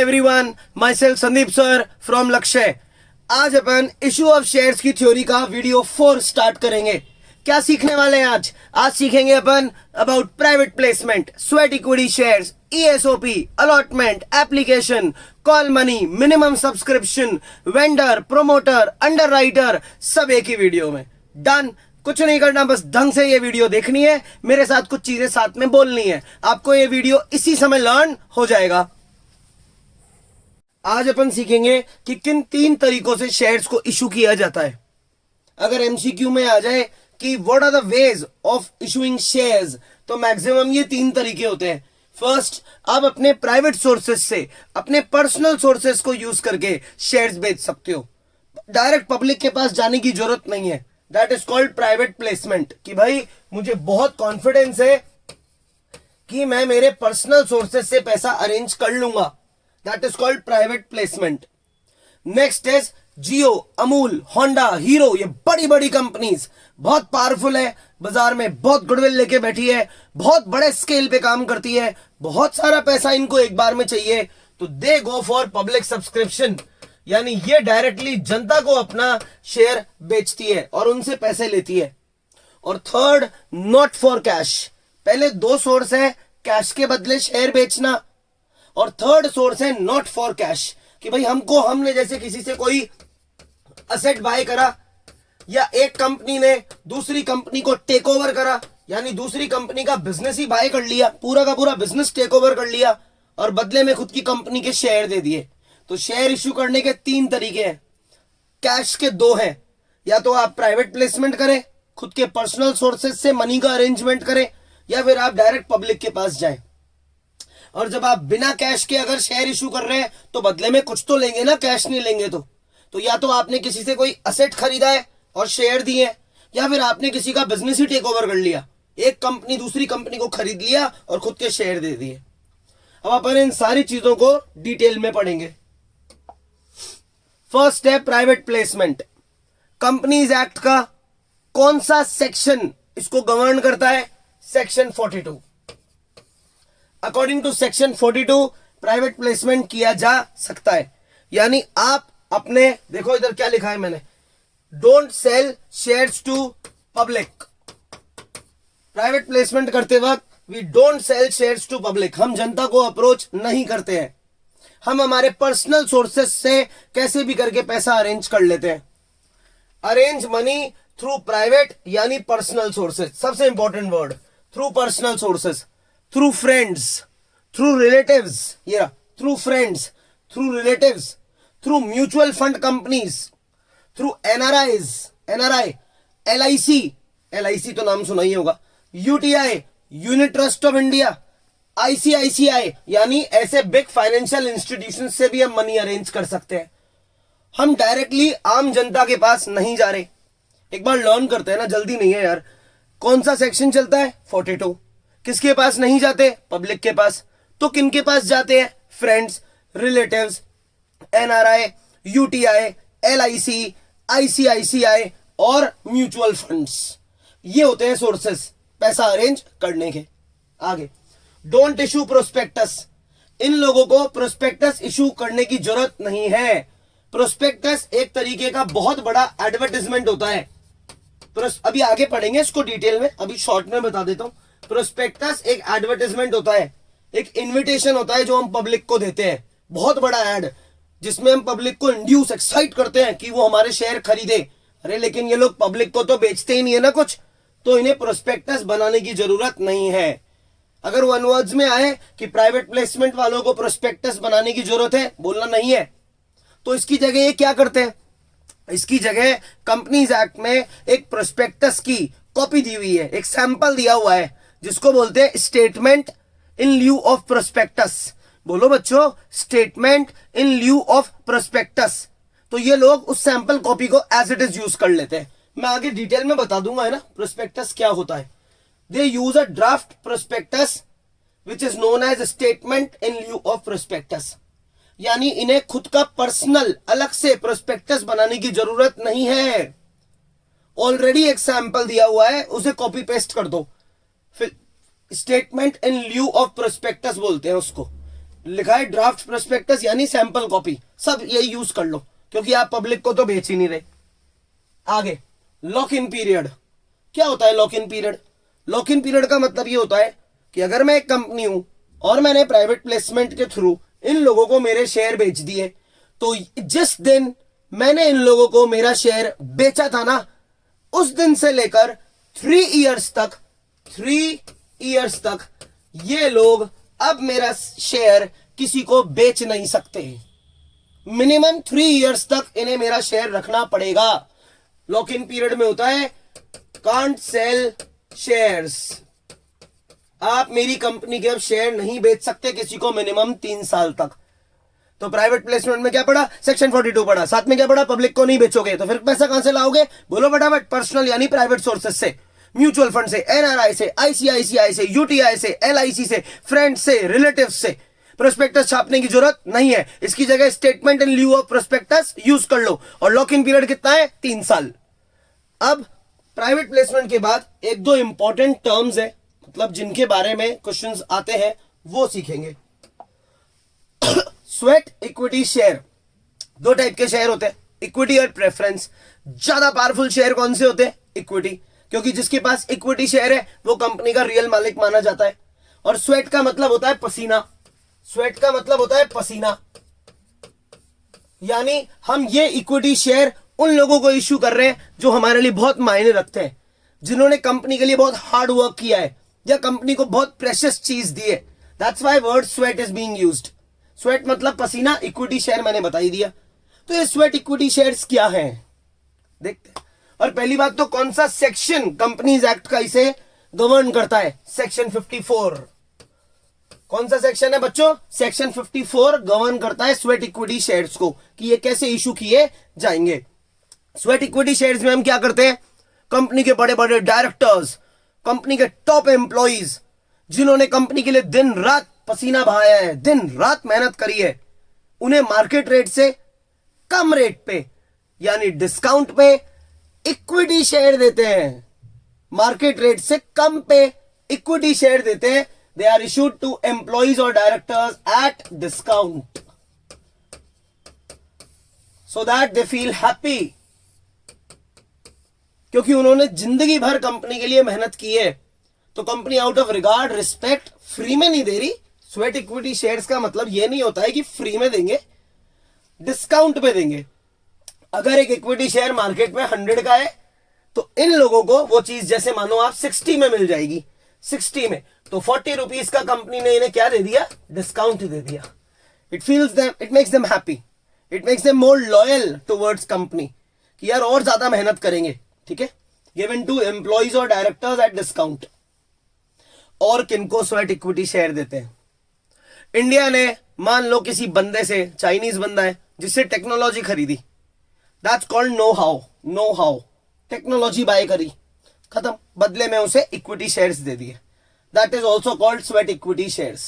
Everyone, my self Sandeep sir from Lakshya. आज अपन issue of shares की थ्योरी का वीडियो 4 स्टार्ट करेंगे। क्या सीखने वाले हैं आज सीखेंगे अपन about private placement, sweat equity shares, ESOP, allotment, application, call money, minimum subscription, vendor, promoter, underwriter, सब एक ही वीडियो में। डन। कुछ नहीं करना, बस ढंग से ये वीडियो देखनी है, मेरे साथ कुछ चीजें साथ में बोलनी है, आपको ये वीडियो इसी समय लर्न हो जाएगा। आज अपन सीखेंगे कि किन 3 तरीकों से शेयर्स को इशू किया जाता है। अगर MCQ में आ जाए कि what are the ways of issuing shares, तो मैक्सिमम ये 3 तरीके होते हैं। फर्स्ट, आप अपने प्राइवेट सोर्सेज से, अपने पर्सनल सोर्सेज को यूज करके शेयर्स बेच सकते हो। डायरेक्ट पब्लिक के पास जाने की जरूरत नहीं है। That is called private placement. कि भाई मुझे बहुत कॉन्फिडेंस है कि मैं मेरे पर्सनल सोर्सेज से पैसा अरेंज कर लूंगा। That is called private placement. Next is Jio, Amul, Honda, hero, ये बड़ी बड़ी कंपनीज बहुत पावरफुल है, बाजार में बहुत गुडविल लेके बैठी है, बहुत बड़े स्केल पे काम करती है, बहुत सारा पैसा इनको एक बार में चाहिए, तो दे गो फॉर पब्लिक सब्सक्रिप्शन। यानी ये डायरेक्टली जनता को अपना शेयर बेचती है और उनसे पैसे लेती है। और थर्ड, नॉट फॉर कैश। पहले 2 सोर्स है, कैश के बदले शेयर बेचना, और थर्ड सोर्स है नॉट फॉर कैश। कि भाई हमने जैसे किसी से कोई असेट बाय करा, या एक कंपनी ने दूसरी कंपनी को टेक ओवर करा, यानी दूसरी कंपनी का बिजनेस ही बाय कर लिया, पूरा का पूरा बिजनेस टेक ओवर कर लिया और बदले में खुद की कंपनी के शेयर दे दिए। तो शेयर इश्यू करने के 3 तरीके हैं, कैश के 2 हैं। या तो आप प्राइवेट प्लेसमेंट करें, खुद के पर्सनल सोर्सेज से मनी का अरेंजमेंट करें, या फिर आप डायरेक्ट पब्लिक के पास जाएं। और जब आप बिना कैश के अगर शेयर इशू कर रहे हैं तो बदले में कुछ तो लेंगे ना, कैश नहीं लेंगे तो या तो आपने किसी से कोई असेट खरीदा है और शेयर दिए, या फिर आपने किसी का बिजनेस ही टेक ओवर कर लिया, एक कंपनी दूसरी कंपनी को खरीद लिया और खुद के शेयर दे दिए। अब अपन इन सारी चीजों को डिटेल में पढ़ेंगे। फर्स्ट है प्राइवेट प्लेसमेंट। कंपनीज एक्ट का कौन सा सेक्शन इसको गवर्न करता है? Section 42। According to section 42 private placement किया जा सकता है। यानी आप अपने, देखो इधर क्या लिखा है मैंने, don't sell shares to public. Private placement करते वक्त we don't sell shares to public. हम जनता को अप्रोच नहीं करते हैं, हम हमारे पर्सनल सोर्सेस से कैसे भी करके पैसा अरेंज कर लेते हैं। अरेंज मनी थ्रू प्राइवेट यानी पर्सनल सोर्सेज, सबसे important word, through personal sources, through friends, through relatives, ये through friends, through relatives, through mutual fund companies, through NRI, LIC तो नाम सुना ही होगा, UTI, unit trust of India, ICICI, यानी ऐसे बिग फाइनेंशियल इंस्टीट्यूशन से भी हम मनी अरेंज कर सकते हैं। हम डायरेक्टली आम जनता के पास नहीं जा रहे। एक बार लर्न करते हैं ना, जल्दी नहीं है यार। कौन सा सेक्शन चलता है? 42। किसके पास नहीं जाते? पब्लिक के पास। तो किन के पास जाते हैं? Friends, relatives, NRI, UTI, LIC, ICICI और म्यूचुअल फंड्स। ये होते हैं सोर्सेस पैसा अरेंज करने के। आगे, डोंट इशू प्रोस्पेक्टस। इन लोगों को प्रोस्पेक्टस इशू करने की जरूरत नहीं है। प्रोस्पेक्टस एक तरीके का बहुत बड़ा एडवर्टाइजमेंट होता है। अभी आगे पढ़ेंगे इसको डिटेल में, अभी शॉर्ट में बता देता हूं। प्रोस्पेक्टस एक एडवर्टाइजमेंट होता है, एक इन्विटेशन होता है जो हम पब्लिक को देते हैं, बहुत बड़ा एड, जिसमें हम पब्लिक को इंड्यूस, एक्साइट करते हैं कि वो हमारे शेयर खरीदे। अरे लेकिन ये लोग पब्लिक को तो बेचते ही नहीं है ना कुछ, तो इन्हें प्रोस्पेक्टस बनाने की जरूरत नहीं है। अगर वन वर्ड्स में आए कि प्राइवेट प्लेसमेंट वालों को प्रोस्पेक्टस बनाने की जरूरत है, बोलना नहीं है, तो इसकी जगह ये क्या करते हैं? इसकी जगह कंपनीज एक्ट में एक प्रोस्पेक्टस की कॉपी दी हुई है, एक सैंपल दिया हुआ है, जिसको बोलते हैं statement in lieu of prospectus. बोलो बच्चों, statement in lieu of prospectus. तो ये लोग उस सैंपल कॉपी को एज इट इज यूज कर लेते हैं। मैं आगे डिटेल में बता दूंगा, है ना, प्रोस्पेक्टस क्या होता है। They use a draft prospectus which is known as statement in lieu of prospectus. यानी इन्हें खुद का पर्सनल अलग से प्रोस्पेक्टस बनाने की जरूरत नहीं है। ऑलरेडी एक सैंपल दिया हुआ है, उसे कॉपी पेस्ट कर दो। फिर statement in lieu of prospectus बोलते हैं उसको। लिखा है ड्राफ्ट प्रोस्पेक्टस यानी सैंपल कॉपी, सब यही यूज कर लो क्योंकि आप पब्लिक को तो बेच ही नहीं रहे। आगे लॉक इन पीरियड, क्या होता है lock in period? Lock in period का मतलब ये होता है कि अगर मैं एक कंपनी हूं और मैंने प्राइवेट प्लेसमेंट के थ्रू इन लोगों को मेरे शेयर बेच दिए, तो जिस दिन मैंने इन लोगों को मेरा शेयर बेचा था ना, उस दिन से लेकर 3 इयर्स तक ये लोग अब मेरा शेयर किसी को बेच नहीं सकते। मिनिमम 3 इयर्स तक इन्हें मेरा शेयर रखना पड़ेगा। लॉक इन पीरियड में होता है कांट सेल शेयर्स, आप मेरी कंपनी के अब शेयर नहीं बेच सकते किसी को मिनिमम 3 साल तक। तो प्राइवेट प्लेसमेंट में क्या पढ़ा? सेक्शन 42 पढ़ा, साथ में क्या पढ़ा? पब्लिक को नहीं बेचोगे, तो फिर पैसा कहां से लाओगे? बोलो फटाफट। पर्सनल यानी प्राइवेट सोर्सेस से, म्यूचुअल फंड से, एनआरआई से, आईसीआईसीआई से, यूटीआई से, एलआईसी से, फ्रेंड्स से, रिलेटिव्स से। प्रोस्पेक्टस छापने की जरूरत नहीं है, इसकी जगह statement in lieu of prospectus use कर लो। और लॉक इन पीरियड कितना है? 3 साल। अब प्राइवेट प्लेसमेंट के बाद एक दो इंपॉर्टेंट टर्म्स है, मतलब जिनके बारे में क्वेश्चंस आते हैं, वो सीखेंगे। स्वेट इक्विटी शेयर, 2 टाइप के शेयर होते हैं, इक्विटी और प्रेफरेंस। ज्यादा पावरफुल शेयर कौन से होते हैं? इक्विटी, क्योंकि जिसके पास इक्विटी शेयर है वो कंपनी का रियल मालिक माना जाता है। और स्वेट का मतलब होता है पसीना, स्वेट का मतलब होता है पसीना, यानी हम ये इक्विटी शेयर उन लोगों को इश्यू कर रहे हैं जो हमारे लिए बहुत मायने रखते हैं, जिन्होंने कंपनी के लिए बहुत हार्ड वर्क किया है या कंपनी को बहुत प्रेशियस चीज दी है। That's why word sweat is being used. Sweat मतलब पसीना, इक्विटी शेयर मैंने बता ही दिया। तो ये स्वेट इक्विटी शेयर्स क्या हैं देखते हैं। और पहली बात तो कौन सा सेक्शन कंपनीज एक्ट का इसे गवर्न करता है? सेक्शन 54। कौन सा सेक्शन है बच्चों? सेक्शन 54 गवर्न करता है स्वेट इक्विटी शेयर्स को, कि ये कैसे इशू किए जाएंगे। स्वेट इक्विटी शेयर्स में हम क्या करते हैं? कंपनी के बड़े बड़े डायरेक्टर्स, कंपनी के टॉप एम्प्लॉइज, जिन्होंने कंपनी के लिए दिन रात पसीना बहाया है, दिन रात मेहनत करी है, उन्हें मार्केट रेट से कम रेट पे यानी डिस्काउंट पे इक्विटी शेयर देते हैं। मार्केट रेट से कम पे इक्विटी शेयर देते हैं। They are issued to employees और directors at discount so that they feel happy, क्योंकि उन्होंने जिंदगी भर कंपनी के लिए मेहनत की है। तो company out of regard, respect free में नहीं दे रही। स्वेट इक्विटी शेयर्स का मतलब यह नहीं होता है कि फ्री में देंगे, डिस्काउंट पे देंगे। अगर एक इक्विटी शेयर मार्केट में 100 का है तो इन लोगों को वो चीज जैसे मानो आप 60 में मिल जाएगी, 60 में, तो 40 रुपीज का कंपनी ने इन्हें क्या दे दिया? डिस्काउंट दे दिया। It feels them, it makes them happy, it makes them more loyal towards company, कि यार और ज्यादा मेहनत करेंगे। ठीक है, गिवन टू एम्प्लॉइज और डायरेक्टर्स एट डिस्काउंट। और किनको स्वेट इक्विटी शेयर देते हैं? इंडिया ने मान लो किसी बंदे से, चाइनीज बंदा है, जिससे टेक्नोलॉजी खरीदी, that's called know how, technology by करी, खत्म, बदले में उसे इक्विटी शेयर्स दे दिए। That is also called sweat equity shares,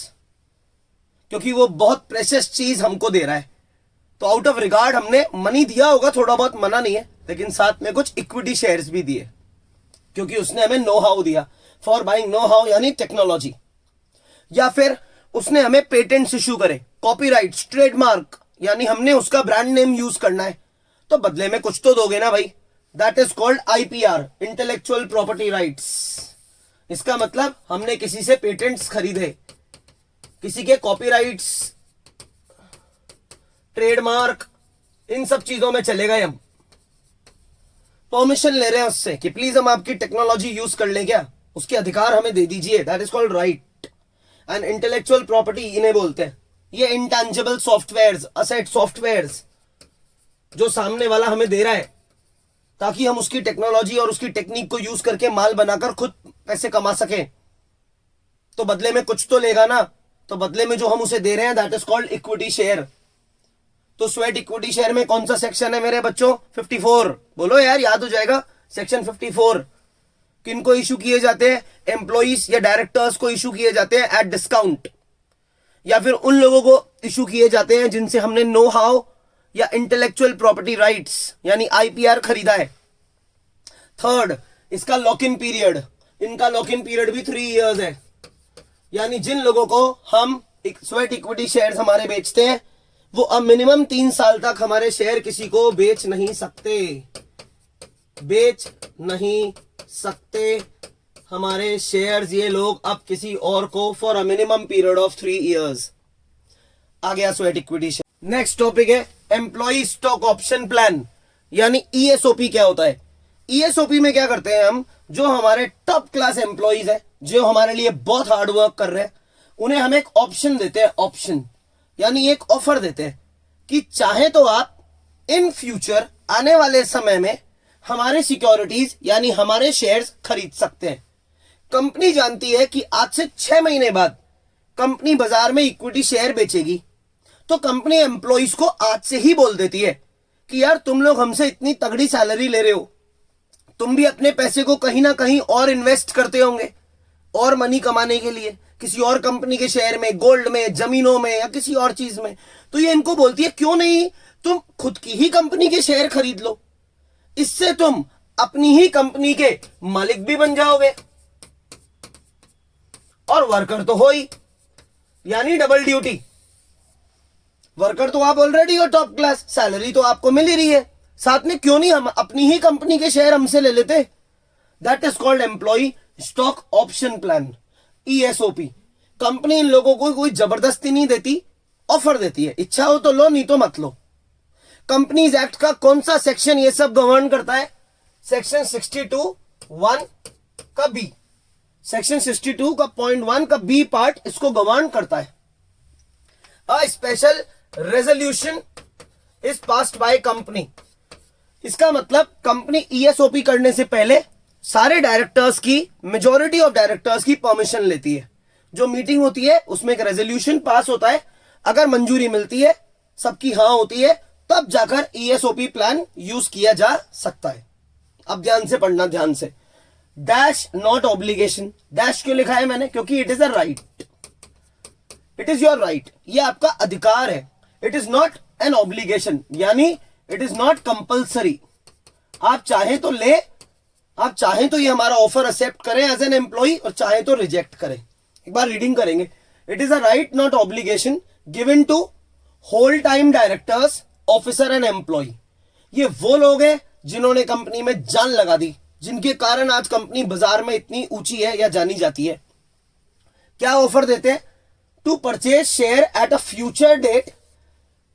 क्योंकि वो बहुत प्रेशियस चीज हमको दे रहा है। तो आउट ऑफ रिगार्ड हमने मनी दिया होगा, थोड़ा बहुत, मना नहीं है, लेकिन साथ में कुछ इक्विटी शेयर्स भी दिए, क्योंकि उसने हमें नो हाउ दिया। फॉर बाइंग नो हाउ यानी टेक्नोलॉजी, या फिर उसने हमें पेटेंट्स इश्यू करे, कॉपीराइट्स, ट्रेडमार्क, यानी हमने उसका ब्रांड नेम यूज करना है, तो बदले में कुछ तो दोगे ना भाई। That is called IPR, intellectual property rights. इसका मतलब हमने किसी से पेटेंट्स खरीदे, किसी के कॉपीराइट्स, ट्रेडमार्क, इन सब चीजों में चले गए हम, परमिशन ले रहे हैं उससे कि प्लीज हम आपकी टेक्नोलॉजी यूज कर लें क्या, उसके अधिकार हमें दे दीजिए। That is called right. And intellectual property इन्हें बोलते हैं। ये इंटेंजिबल सॉफ्टवेयर्स, असेट सॉफ्टवेयर्स, जो सामने वाला हमें दे रहा है ताकि हम उसकी टेक्नोलॉजी और उसकी टेक्निक को यूज करके माल बनाकर खुद पैसे कमा सकें, तो बदले में कुछ तो लेगा ना। तो बदले में जो हम उसे दे रहे हैं, that is called equity share. तो स्वेट इक्विटी शेयर में कौन सा सेक्शन है मेरे बच्चों? 54। बोलो यार, याद हो जाएगा। सेक्शन 54 किनको इशू किए जाते हैं? एम्प्लॉइज या डायरेक्टर्स को इशू किए जाते हैं एट डिस्काउंट, या फिर उन लोगों को इशू किए जाते हैं जिनसे हमने नो हाउ या इंटेलेक्चुअल प्रॉपर्टी राइट्स यानी आईपीआर खरीदा है। थर्ड, इसका लॉक इन पीरियड, इनका लॉक इन पीरियड भी 3 इयर्स है, यानी जिन लोगों को हम स्वेट इक्विटी शेयर्स हमारे बेचते हैं, वो अब मिनिमम 3 साल तक हमारे शेयर किसी को बेच नहीं सकते हमारे शेयर्स ये लोग अब किसी और को for a minimum period of 3 years. आ गया sweat equity share. Next topic है एम्प्लॉय स्टॉक ऑप्शन प्लान, यानी ईएसओपी क्या होता है। ईएसओपी में क्या करते हैं हम, जो हमारे टॉप क्लास एम्प्लॉइज है, जो हमारे लिए बहुत हार्ड वर्क कर रहे हैं, उन्हें हम एक ऑप्शन देते हैं, ऑप्शन यानी एक ऑफर देते हैं कि चाहे तो आप इन फ्यूचर आने वाले समय में हमारे सिक्योरिटीज यानी हमारे शेयर्स खरीद सकते हैं। कंपनी जानती है कि आज से 6 महीने बाद कंपनी बाजार में इक्विटी शेयर बेचेगी, तो कंपनी एम्प्लॉइज को आज से ही बोल देती है कि यार तुम लोग हमसे इतनी तगड़ी सैलरी ले रहे हो, तुम भी अपने पैसे को कहीं ना कहीं और इन्वेस्ट करते होंगे और मनी कमाने के लिए किसी और कंपनी के शेयर में, गोल्ड में, जमीनों में या किसी और चीज में। तो ये इनको बोलती है क्यों नहीं तुम खुद की ही कंपनी के शेयर खरीद लो, इससे तुम अपनी ही कंपनी के मालिक भी बन जाओगे और वर्कर तो हो ही, यानी डबल ड्यूटी। वर्कर तो आप ऑलरेडी हो टॉप क्लास, सैलरी तो आपको मिल ही रही है, साथ में क्यों नहीं हम अपनी ही कंपनी के शेयर हमसे ले लेते। That is called employ stock option plan, ESOP. Company इन लोगों को कोई जबरदस्ती नहीं देती, ऑफर देती है, इच्छा हो तो लो नहीं तो मत लो। कंपनीज एक्ट का कौन सा सेक्शन ये सब गवर्न करता है, सेक्शन 62(1) का बी, सेक्शन 62 का .1 का बी पार्ट इसको गवर्न करता है। A special resolution is passed by company, इसका मतलब कंपनी ईएसओपी करने से पहले सारे डायरेक्टर्स की, मेजॉरिटी ऑफ डायरेक्टर्स की परमिशन लेती है। जो मीटिंग होती है उसमें एक रेजोल्यूशन पास होता है, अगर मंजूरी मिलती है, सबकी हाँ होती है, तब जाकर ईएसओपी प्लान यूज किया जा सकता है। अब ध्यान से पढ़ना, ध्यान से। डैश नॉट ऑब्लिगेशन, डैश क्यों लिखा है मैंने, क्योंकि it is a right, it is your right, ये आपका अधिकार है। It is not an obligation, यानी इट इज नॉट कंपल्सरी। आप चाहें तो ले, आप चाहें तो ये हमारा ऑफर एक्सेप्ट करें एज एन एम्प्लॉय और चाहें तो रिजेक्ट करें। एक बार रीडिंग करेंगे। It is a right not obligation given to whole time directors, officer and employ. ये वो लोग हैं जिन्होंने कंपनी में जान लगा दी, जिनके कारण आज कंपनी बाजार में इतनी ऊंची है या जानी जाती है। क्या ऑफर देते हैं, to purchase share at a future date,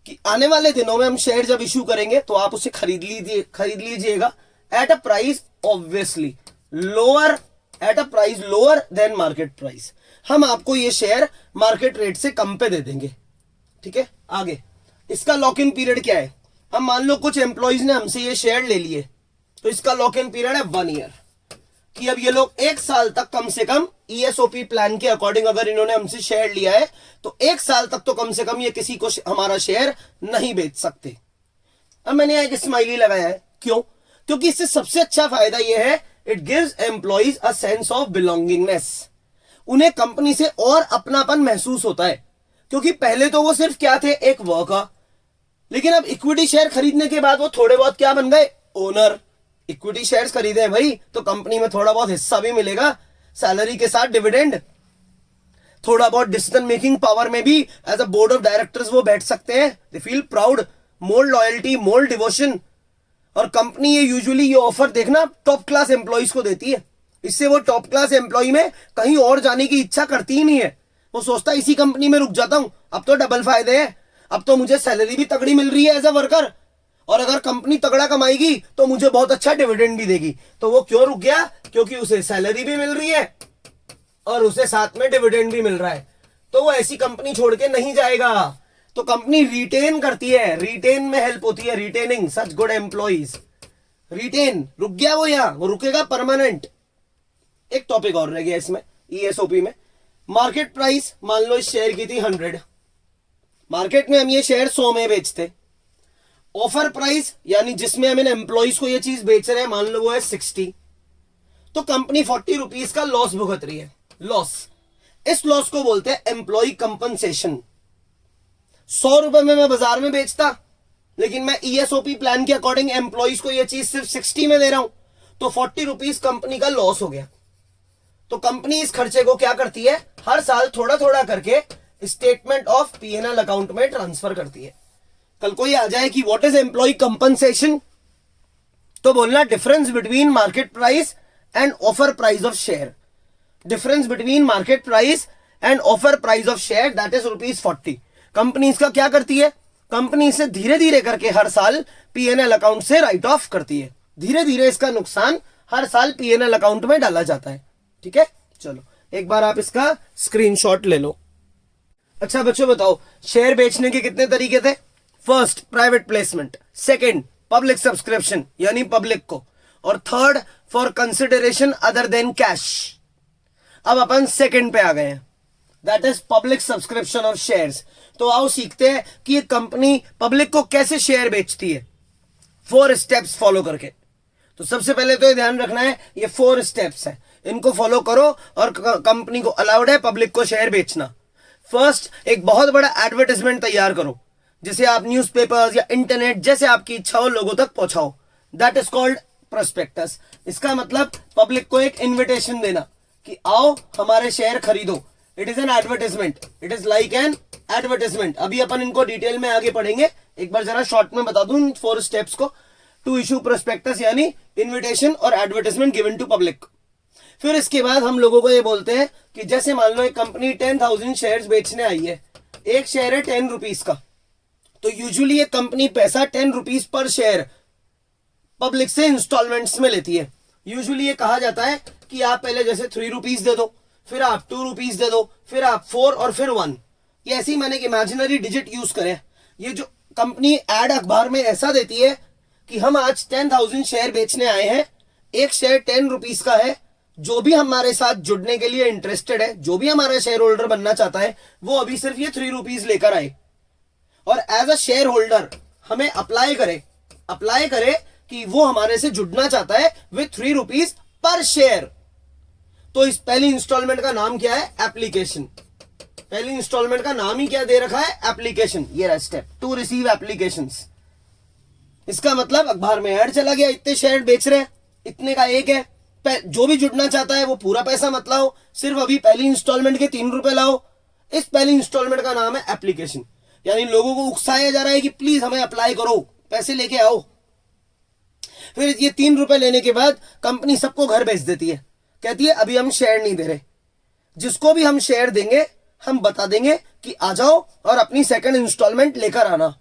कि आने वाले दिनों में हम शेयर जब इश्यू करेंगे तो आप उसे खरीद लीजिएगा at a price obviously lower, at a price lower than market price. हम आपको ये शेयर मार्केट रेट से कम पे दे देंगे, ठीक है। आगे इसका लॉक इन पीरियड क्या है, हम मान लो कुछ एम्प्लॉइज ने हमसे ये शेयर ले लिए, तो इसका लॉक इन पीरियड है 1 ईयर, कि अब ये लोग 1 साल तक कम से कम ईएसओपी प्लान के अकॉर्डिंग अगर इन्होंने हमसे शेयर लिया है तो 1 साल तक तो कम से कम ये किसी को हमारा शेयर नहीं बेच सकते। अब मैंने एक स्माइली लगाया है, क्यों, क्योंकि इससे सबसे अच्छा फायदा यह है, it gives employees a sense of belongingness. उन्हें कंपनी से और अपनापन महसूस होता है, क्योंकि पहले तो वो सिर्फ क्या थे, एक वर्कर, लेकिन अब इक्विटी शेयर खरीदने के बाद वो थोड़े बहुत क्या बन गए, ओनर। इक्विटी शेयर्स खरीदे हैं भाई तो कंपनी में थोड़ा बहुत हिस्सा भी मिलेगा, सैलरी के साथ डिविडेंड, थोड़ा बहुत डिसीजन मेकिंग पावर में भी as a board of directors वो बैठ सकते हैं। They feel proud, more loyalty, more devotion. और कंपनी ये यूजुअली ये ऑफर देखना टॉप क्लास एम्प्लॉइज को देती है, इससे वो टॉप क्लास एम्प्लॉय में कहीं और जाने की इच्छा करती ही नहीं है। वो सोचता है इसी कंपनी में रुक जाता हूं, अब तो डबल फायदे हैं, अब तो मुझे सैलरी भी तगड़ी मिल रही है एज अ वर्कर, और अगर कंपनी तगड़ा कमाएगी तो मुझे बहुत अच्छा डिविडेंड भी देगी। तो वो क्यों रुक गया, क्योंकि उसे सैलरी भी मिल रही है और उसे साथ में डिविडेंड भी मिल रहा है, तो वो ऐसी कंपनी छोड़ के नहीं जाएगा। तो कंपनी रिटेन करती है, रिटेन में हेल्प होती है, retaining such good employees. Retain, रुक गया वो, यहां वो रुकेगा परमानेंट। एक टॉपिक और रह गया इसमें ईएसओपी में, मार्केट प्राइस। मान लो इस शेयर की थी 100, मार्केट में हम ये शेयर 100 में बेचते। ऑफर प्राइस यानी जिसमें हम इन एम्प्लॉइज को ये चीज बेच रहे हैं, मान लो वो है 60, तो कंपनी 40 रुपीज का लॉस भुगत रही है, लॉस। इस लॉस को बोलते हैं एम्प्लॉय कंपनसेशन। 100 रुपए में मैं बाजार में बेचता, लेकिन मैं ईएसओपी प्लान के अकॉर्डिंग एम्प्लॉइज को ये चीज सिर्फ 60 में दे रहा हूं, तो 40 रुपीज कंपनी का लॉस हो गया। तो कंपनी इस खर्चे को क्या करती है, हर साल थोड़ा थोड़ा करके स्टेटमेंट ऑफ P&L अकाउंट में ट्रांसफर करती है। कल को ये आ जाए कि व्हाट इज एम्प्लॉय कंपनसेशन, तो बोलना difference between market price and offer price of share. Difference between market price and offer price of share that is ₹40। Company इसका क्या करती है, कंपनी इसे धीरे धीरे करके हर साल P&L अकाउंट से राइट ऑफ करती है। धीरे धीरे इसका नुकसान हर साल P&L अकाउंट में डाला जाता है। ठीक है, चलो एक बार आप इसका स्क्रीनशॉट ले लो। अच्छा बच्चों बताओ, शेयर बेचने के कितने तरीके थे? First private placement, second public subscription यानी पब्लिक को, और third for consideration other than cash. अब अपन सेकंड पे आ गए हैं, that is public subscription of shares. तो आओ सीखते हैं कि ये कंपनी पब्लिक को कैसे शेयर बेचती है, 4 स्टेप्स फॉलो करके। तो सबसे पहले तो ये ध्यान रखना है, ये 4 स्टेप्स है, इनको फॉलो करो और कंपनी को अलाउड है पब्लिक को शेयर बेचना। फर्स्ट, एक बहुत बड़ा एडवर्टाइजमेंट तैयार करो, जिसे आप न्यूज़पेपर्स या इंटरनेट जैसे आपकी इच्छा हो लोगों तक पहुंचाओ। That is called prospectus. इसका मतलब पब्लिक को एक इन्विटेशन देना कि आओ हमारे शेयर खरीदो। It is an advertisement, it is like an advertisement. अभी अपन इनको डिटेल में आगे पढ़ेंगे, एक बार जरा शॉर्ट में बता दूं 4 स्टेप्स को। टू इशू प्रोस्पेक्टस यानी इन्विटेशन और एडवर्टाइजमेंट गिवन टू पब्लिक। फिर इसके बाद हम लोगों को ये बोलते हैं कि जैसे मान लो एक कंपनी 10,000 शेयर्स बेचने आई है, एक शेयर है 10 रुपीज का, तो यूजुअली ये कंपनी पैसा 10 रुपीज पर शेयर पब्लिक से इंस्टॉलमेंट्स में लेती है। यूजुअली ये कहा जाता है कि आप पहले जैसे 3 रुपीज दे दो, फिर आप 2 रुपीज दे दो, फिर आप 4 और फिर 1। ये ऐसी मैंने इमेजिनरी डिजिट यूज करें। ये जो कंपनी एड अखबार में ऐसा देती है कि हम आज 10,000 शेयर बेचने आए हैं, एक शेयर 10 रुपीज का है, जो भी हमारे साथ जुड़ने के लिए इंटरेस्टेड है, जो भी हमारा शेयर होल्डर बनना चाहता है, वो अभी सिर्फ ये 3 रुपीज लेकर आए और एज अ शेयर होल्डर हमें अप्लाई करे कि वो हमारे से जुड़ना चाहता है विथ 3 रुपीज पर शेयर। तो इस पहली इंस्टॉलमेंट का नाम क्या है? एप्लीकेशन। पहली इंस्टॉलमेंट का नाम ही क्या दे रखा है? एप्लीकेशन। ये रहा स्टेप, टू रिसीव एप्लीकेशंस। इसका मतलब अखबार में ऐड चला गया, इतने शेयर बेच रहे हैं, इतने का एक है, जो भी जुड़ना चाहता है वो पूरा पैसा मत लाओ, सिर्फ अभी पहली इंस्टॉलमेंट के 3 रुपए लाओ। इस पहली इंस्टॉलमेंट का नाम है एप्लीकेशन। यानी लोगों को उकसाया जा रहा है कि प्लीज हमें अप्लाई करो, पैसे लेके आओ। फिर ये 3 रुपए लेने के बाद कंपनी सबको घर भेज देती है, कहती है अभी हम शेयर नहीं दे रहे, जिसको भी हम शेयर देंगे हम बता देंगे कि आ जाओ और अपनी सेकंड इंस्टॉलमेंट लेकर आना,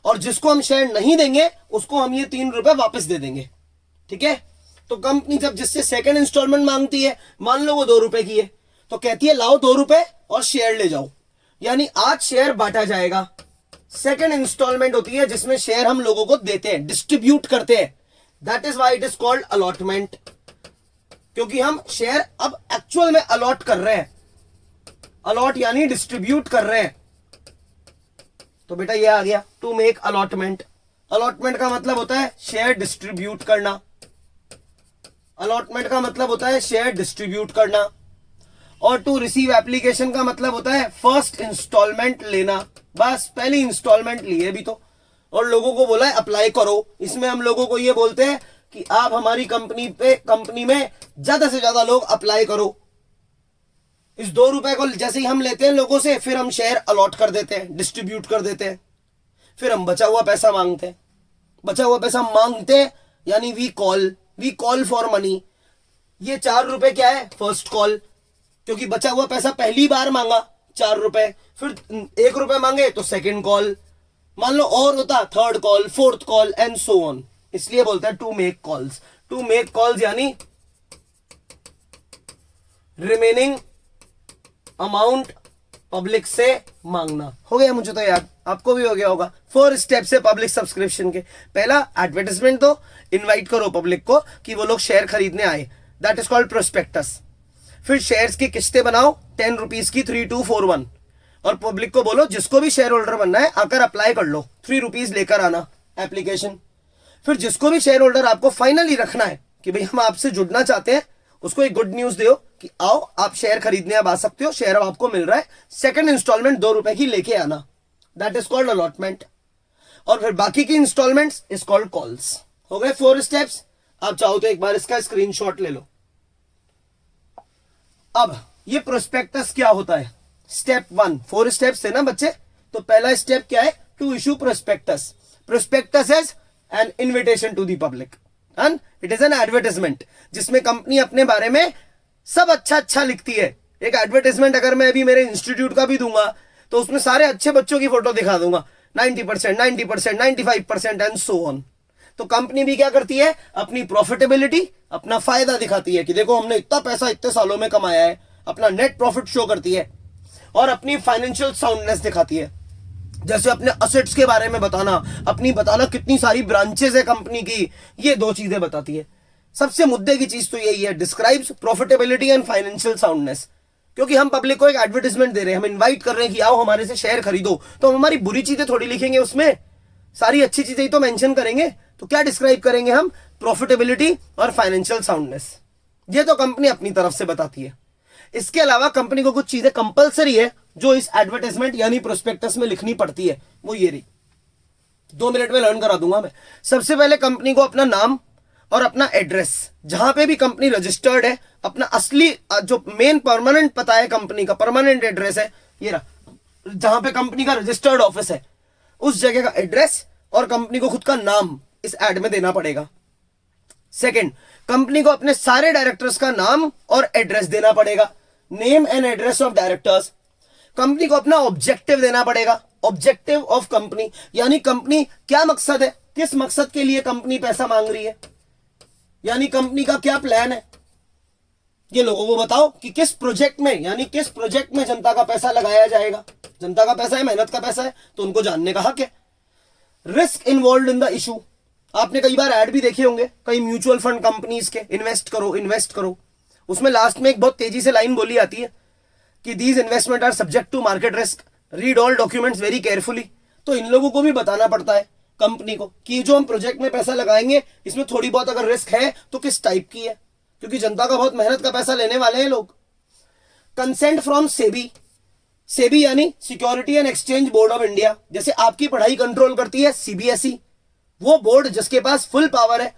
और जिसको हम शेयर नहीं देंगे उसको हम ये 3 रुपए वापस दे देंगे। ठीक है, तो कंपनी जब जिससे सेकंड इंस्टॉलमेंट मांगती है, मान लो वो 2 रुपए की है, तो कहती है लाओ 2 रुपए और शेयर ले जाओ। यानी आज शेयर बांटा जाएगा। सेकंड इंस्टॉलमेंट होती है जिसमें शेयर हम लोगों को देते हैं, डिस्ट्रीब्यूट करते हैं। That is why it is called allotment, क्योंकि हम शेयर अब एक्चुअल में अलॉट कर रहे हैं। अलॉट यानी डिस्ट्रीब्यूट कर रहे हैं। तो बेटा ये आ गया टू मेक अलॉटमेंट। अलॉटमेंट का मतलब होता है शेयर डिस्ट्रीब्यूट करना। अलॉटमेंट का मतलब होता है शेयर डिस्ट्रीब्यूट करना। और टू रिसीव एप्लीकेशन का मतलब होता है फर्स्ट इंस्टॉलमेंट लेना। बस पहली इंस्टॉलमेंट ली है अभी तो, और लोगों को बोला है अप्लाई करो। इसमें हम लोगों को ये बोलते हैं कि आप हमारी कंपनी में ज्यादा से ज्यादा लोग अप्लाई करो। इस 2 रुपए को जैसे ही हम लेते हैं लोगों से, फिर हम शेयर अलॉट कर देते हैं, डिस्ट्रीब्यूट कर देते हैं, फिर हम बचा हुआ पैसा मांगते हैं। बचा हुआ पैसा मांगते यानी वी कॉल फॉर मनी। ये 4 रुपए क्या है? फर्स्ट कॉल, क्योंकि बचा हुआ पैसा पहली बार मांगा 4 रुपए, फिर 1 रुपए मांगे तो सेकंड कॉल, मान लो और होता third call, fourth call and so on. इसलिए बोलते हैं to make calls. To make calls यानी रिमेनिंग अमाउंट पब्लिक से मांगना। हो गया मुझे तो याद, आपको भी हो गया होगा। 4 स्टेप्स है पब्लिक सब्सक्रिप्शन के। पहला एडवर्टाइजमेंट दो, इनवाइट करो पब्लिक को कि वो लोग शेयर खरीदने आए, दैट इज कॉल्ड प्रोस्पेक्टस। फिर शेयर्स की किस्तें बनाओ 10 रुपीज की 3241, और पब्लिक को बोलो जिसको भी शेयर होल्डर बनना है आकर अप्लाई कर लो, 3 रुपीज लेकर आना एप्लीकेशन। फिर जिसको भी शेयर होल्डर आपको फाइनली रखना है कि भाई हम आपसे जुड़ना चाहते हैं, उसको एक गुड न्यूज दो कि आओ आप शेयर खरीदने अब आ सकते हो, शेयर अब आपको मिल रहा है, सेकंड इंस्टॉलमेंट 2 रुपए की लेके आना, दैट इज कॉल्ड अलॉटमेंट। और फिर बाकी की इंस्टॉलमेंट्स इज कॉल्ड कॉल्स। हो गए 4 स्टेप्स। आप चाहो तो एक बार इसका स्क्रीनशॉट ले लो। अब ये प्रोस्पेक्टस क्या होता है? स्टेप 1, 4 स्टेप्स थे ना बच्चे, तो पहला स्टेप क्या है, to issue prospectus. Prospectus is an invitation to the public and it is an advertisement जिसमें कंपनी अपने बारे में सब अच्छा अच्छा लिखती है. एक एडवर्टाइजमेंट अगर मैं अभी मेरे इंस्टीट्यूट का भी दूंगा तो उसमें सारे अच्छे बच्चों की फोटो दिखा दूंगा, 90%, 90%, 95% एंड सो ऑन. तो कंपनी भी क्या करती है, अपनी प्रॉफिटेबिलिटी, अपना फायदा दिखाती है कि देखो हमने इतना पैसा इतने सालों में कमाया है, अपना नेट प्रॉफिट शो करती है और अपनी फाइनेंशियल साउंडनेस दिखाती है. जैसे अपने असेट्स के बारे में बताना, अपनी बताना कितनी सारी ब्रांचेस है कंपनी की, ये 2 चीजें बताती है. सबसे मुद्दे की चीज तो यही है, describes profitability and financial soundness. क्योंकि हम पब्लिक को एक एडवर्टाइजमेंट दे रहे हैं, हम इनवाइट कर रहे हैं कि आओ हमारे से शेयर खरीदो, तो हम हमारी बुरी चीजें थोड़ी लिखेंगे उसमें, सारी अच्छी चीजें ही तो मेंशन करेंगे. तो क्या डिस्क्राइब करेंगे हम, प्रॉफिटेबिलिटी और फाइनेंशियल साउंडनेस. ये तो कंपनी अपनी तरफ से बताती है. इसके अलावा कंपनी को कुछ चीजें कंपलसरी है जो इस एडवर्टाइजमेंट यानी प्रोस्पेक्टस में लिखनी पड़ती है. वो ये रही, 2 मिनट में लर्न करा दूंगा मैं. सबसे पहले कंपनी को अपना नाम और अपना एड्रेस, जहां पे भी कंपनी रजिस्टर्ड है, अपना असली जो मेन परमानेंट पता है कंपनी का, परमानेंट एड्रेस है ये रहा, जहां पे कंपनी का रजिस्टर्ड ऑफिस है उस जगह का एड्रेस और कंपनी को खुद का नाम इस एड में देना पड़ेगा. सेकंड, कंपनी को अपने सारे डायरेक्टर्स का नाम और एड्रेस देना पड़ेगा, name and address of directors. Company को अपना ऑब्जेक्टिव देना पड़ेगा, ऑब्जेक्टिव ऑफ कंपनी, यानी कंपनी क्या मकसद है, किस मकसद के लिए कंपनी पैसा मांग रही है, यानी कंपनी का क्या प्लान है. ये लोगों को बताओ कि किस प्रोजेक्ट में, यानी किस प्रोजेक्ट में जनता का पैसा लगाया जाएगा. जनता का पैसा है, मेहनत का पैसा है, तो उनको जानने का हक है. Risk involve in the issue, आपने कई बार ऐड भी देखे होंगे, कई म्यूचुअल फंड कंपनीज के, इन्वेस्ट करो इन्वेस्ट करो, उसमें लास्ट में एक बहुत तेजी से लाइन बोली आती है कि these investment are subject to market risk, read all documents very carefully. तो इन लोगों को भी बताना पड़ता है कंपनी को कि जो हम प्रोजेक्ट में पैसा लगाएंगे इसमें थोड़ी बहुत अगर रिस्क है तो किस टाइप की है, क्योंकि जनता का बहुत मेहनत का पैसा लेने वाले हैं लोग. कंसेंट फ्रॉम सेबी, सेबी यानी security and exchange board of India. जैसे आपकी पढ़ाई कंट्रोल करती है सीबीएसई, वो बोर्ड जिसके पास फुल पावर है,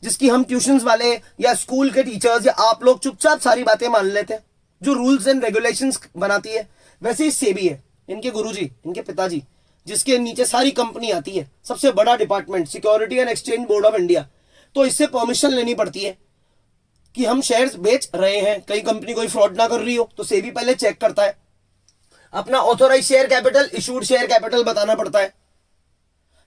जिसकी हम ट्यूशंस वाले या स्कूल के टीचर्स या आप लोग चुपचाप सारी बातें मान लेते हैं, जो रूल्स एंड रेगुलेशंस बनाती है, वैसे ही सेबी है, इनके गुरुजी, इनके पिताजी, जिसके नीचे सारी कंपनी आती है, सबसे बड़ा department security and exchange board of India. तो इससे परमिशन लेनी पड़ती है कि हम शेयर्स बेच रहे हैं, कई कंपनी कोई फ्रॉड ना कर रही हो, तो सेबी पहले चेक करता है. अपना authorise share capital, issued share capital बताना पड़ता है,